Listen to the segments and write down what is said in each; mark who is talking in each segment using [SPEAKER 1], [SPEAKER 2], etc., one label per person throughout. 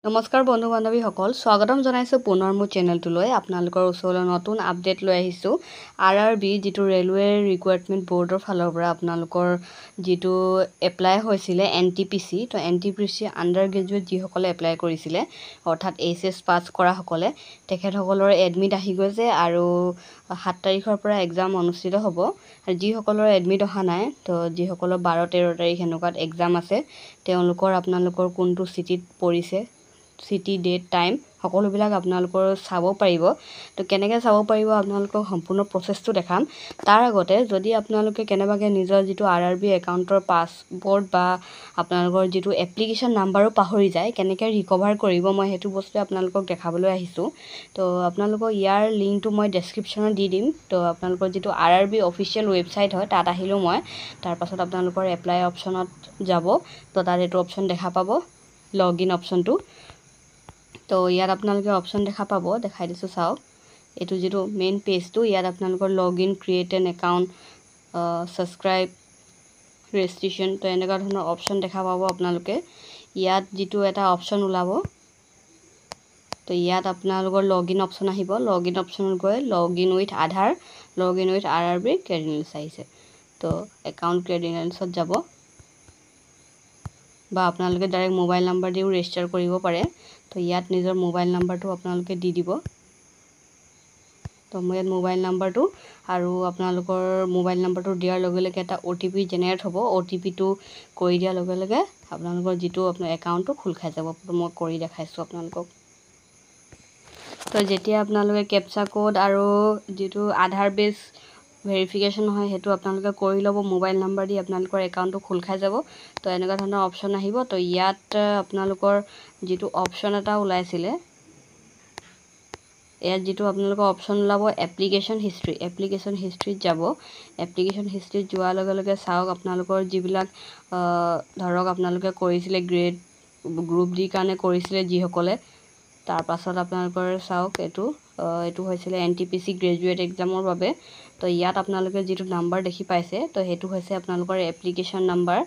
[SPEAKER 1] নমস্কাৰ বন্ধু বান্ধৱীসকল, স্বাগতম জনাইছোঁ পুনৰ মোৰ চেনেলটোলৈ। আপোনালোকৰ ওচৰলৈ নতুন আপডেট লৈ আহিছোঁ। RRB যিটো ৰেলৱে ৰিক্ৰুইটমেণ্ট বৰ্ডৰ ফালৰ পৰা আপোনালোকৰ যিটো এপ্লাই হৈছিলে NTPC, তো NTPC আণ্ডাৰ গ্ৰেজুৱেট যিসকলে এপ্লাই কৰিছিলে, অৰ্থাৎ HS পাছ কৰাসকলে, তেখেতসকলৰ এডমিট আহি গৈছে আৰু 7 তাৰিখৰ পৰা এক্সাম অনুষ্ঠিত হ'ব। আৰু যিসকলৰ এডমিট অহা নাই, তো যিসকলৰ 12-13 তাৰিখ এনেকুৱাত এক্সাম আছে, তেওঁলোকৰ আপোনালোকৰ কোনটো চিটিত পৰিছে, চিটি, ডেট, টাইম সকলোবিলাক আপোনালোকৰ চাব পাৰিব। তো কেনেকৈ চাব পাৰিব আপোনালোকক সম্পূৰ্ণ প্ৰচেছটো দেখাম। তাৰ আগতে যদি আপোনালোকে কেনেবাকৈ নিজৰ যিটো RRB একাউণ্টৰ পাছৱৰ্ড বা আপোনালোকৰ যিটো এপ্লিকেশ্যন নাম্বাৰো পাহৰি যায়, কেনেকৈ ৰিকভাৰ কৰিব, মই সেইটো বস্তু আপোনালোকক দেখাবলৈ আহিছোঁ। তো আপোনালোকক ইয়াৰ লিংকটো মই ডেছক্ৰিপশ্যনত দি দিম। তো আপোনালোকৰ যিটো RRB অফিচিয়েল ৱেবছাইট হয়, তাত আহিলোঁ মই। তাৰপাছত আপোনালোকৰ এপ্লাই অপশ্যনত যাব। তো তাত এইটো অপশ্যন দেখা পাব, লগ ইন অপশ্যনটো। তো ইয়াত আপোনালোকে অপশ্যন দেখা পাব, দেখাই দিছোঁ চাওক। এইটো যিটো মেইন পেজটো, ইয়াত আপোনালোকৰ log in, create an account, subscribe, registration, তো এনেকুৱা ধৰণৰ অপশ্যন দেখা পাব আপোনালোকে। ইয়াত যিটো এটা অপশ্যন ওলাব, তো ইয়াত আপোনালোকৰ লগ ইন অপশ্যন আহিব। লগ ইন অপশ্যনত গৈ log in with Aadhaar, log in with RRB credentials আহিছে। তো একাউণ্ট ক্ৰেডেনচিয়েলছত যাব, বা আপোনালোকে ডাইৰেক্ট মোবাইল নাম্বাৰ দিও ৰেজিষ্টাৰ কৰিব পাৰে। তো ইয়াত নিজৰ মোবাইল নাম্বাৰটো আপোনালোকে দি দিব। তো মই ইয়াত মোবাইল নাম্বাৰটো আৰু আপোনালোকৰ মোবাইল নাম্বাৰটো দিয়াৰ লগে লগে এটা OTP জেনেৰেট হ'ব। OTPটো কৰি দিয়াৰ লগে লগে আপোনালোকৰ যিটো আপোনাৰ একাউণ্টটো খোল খাই যাব। মই কৰি দেখাইছোঁ আপোনালোকক। তো যেতিয়া আপোনালোকে কেপচা কোড আৰু যিটো আধাৰ বেছ ভেৰিফিকেশ্যন হয়, সেইটো আপোনালোকে কৰি ল'ব। মোবাইল নাম্বাৰ দি আপোনালোকৰ একাউণ্টটো খোল খাই যাব। তো এনেকুৱা ধৰণৰ অপশ্যন আহিব। তো ইয়াত আপোনালোকৰ যিটো অপশ্যন এটা ওলাইছিলে, ইয়াত যিটো আপোনালোকৰ অপশ্যন ওলাব এপ্লিকেশ্যন হিষ্ট্ৰী, এপ্লিকেশ্যন হিষ্ট্ৰীত যাব। এপ্লিকেশ্যন হিষ্ট্ৰীত যোৱাৰ লগে লগে চাওক, আপোনালোকৰ যিবিলাক ধৰক আপোনালোকে কৰিছিলে গ্ৰুপ ডি কাৰণে কৰিছিলে যিসকলে, তাৰপাছত আপোনালোকৰ চাওক এইটো হৈছিলে NTPC গ্ৰেজুৱেট এক্সামৰ বাবে। তো ইয়াত আপোনালোকে যিটো নাম্বাৰ দেখি পাইছে, তো সেইটো হৈছে আপোনালোকৰ এপ্লিকেশ্যন নাম্বাৰ,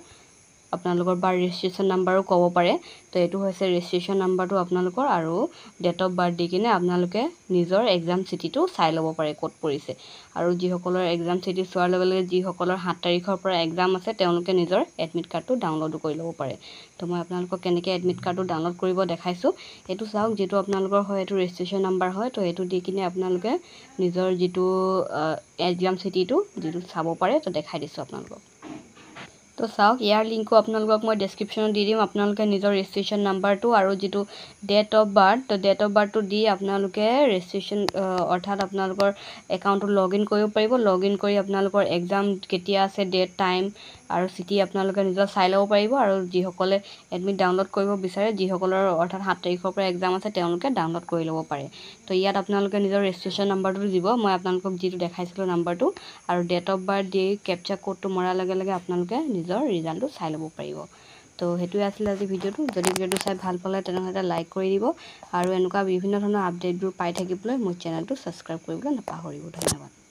[SPEAKER 1] আপোনালোকৰ বা ৰেজিষ্ট্ৰেশ্যন নাম্বাৰো ক'ব পাৰে। তো এইটো হৈছে ৰেজিষ্ট্ৰেশ্যন নাম্বাৰটো আপোনালোকৰ, আৰু ডেট অফ বাৰ্থ দি কিনে আপোনালোকে নিজৰ এক্সাম চিটিটো চাই ল'ব পাৰে ক'ত পৰিছে। আৰু যিসকলৰ এক্সাম চিটি চোৱাৰ লগে লগে যিসকলৰ 7 তাৰিখৰ পৰা এক্সাম আছে, তেওঁলোকে নিজৰ এডমিট কাৰ্ডটো ডাউনলোডো কৰি ল'ব পাৰে। তো মই আপোনালোকক কেনেকৈ এডমিট কাৰ্ডটো ডাউনলোড কৰিব দেখাইছোঁ। এইটো চাওক, যিটো আপোনালোকৰ হয় এইটো ৰেজিষ্ট্ৰেশ্যন নাম্বাৰ হয়। তো এইটো দি কিনে আপোনালোকে নিজৰ যিটো এক্সাম চিটিটো যিটো চাব পাৰে, তো দেখাই দিছোঁ আপোনালোকক। তো চাওক, ইয়াৰ লিংকো আপোনালোকক মই ডেছক্ৰিপশ্যনত দি দিম। আপোনালোকে নিজৰ ৰেজিষ্ট্ৰেশ্যন নাম্বাৰটো আৰু যিটো ডেট অফ বাৰ্থ, তো ডেট অফ বাৰ্থটো দি আপোনালোকে ৰেজিষ্ট্ৰেশ্যন অৰ্থাৎ আপোনালোকৰ একাউণ্টটো লগ ইন কৰিব পাৰিব। লগ ইন কৰি আপোনালোকৰ এক্সাম কেতিয়া আছে, ডেট, টাইম আৰু চিটি আপোনালোকে নিজৰ চাই ল'ব পাৰিব। আৰু যিসকলে এডমিট ডাউনলোড কৰিব বিচাৰে, যিসকলৰ অৰ্থাৎ 7 তাৰিখৰ পৰা এক্সাম আছে, তেওঁলোকে ডাউনলোড কৰি ল'ব পাৰে। তো ইয়াত আপোনালোকে নিজৰ ৰেজিষ্ট্ৰেশ্যন নাম্বাৰটো দিব, মই আপোনালোকক যিটো দেখাইছিলোঁ নাম্বাৰটো, আৰু ডেট অফ বাৰ্থ দি কেপচা কোডটো মৰাৰ লগে লগে আপোনালোকে নিজৰ ৰিজাল্টটো চাই ল'ব পাৰিব। তো সেইটোৱে আছিলে আজি ভিডিঅ'টো। যদি ভিডিঅ'টো চাই ভাল পালে তেনেহ'লে লাইক কৰি দিব, আৰু এনেকুৱা বিভিন্ন ধৰণৰ আপডেটবোৰ পাই থাকিবলৈ মোৰ চেনেলটো ছাবস্ক্ৰাইব কৰিবলৈ নাপাহৰিব। ধন্যবাদ।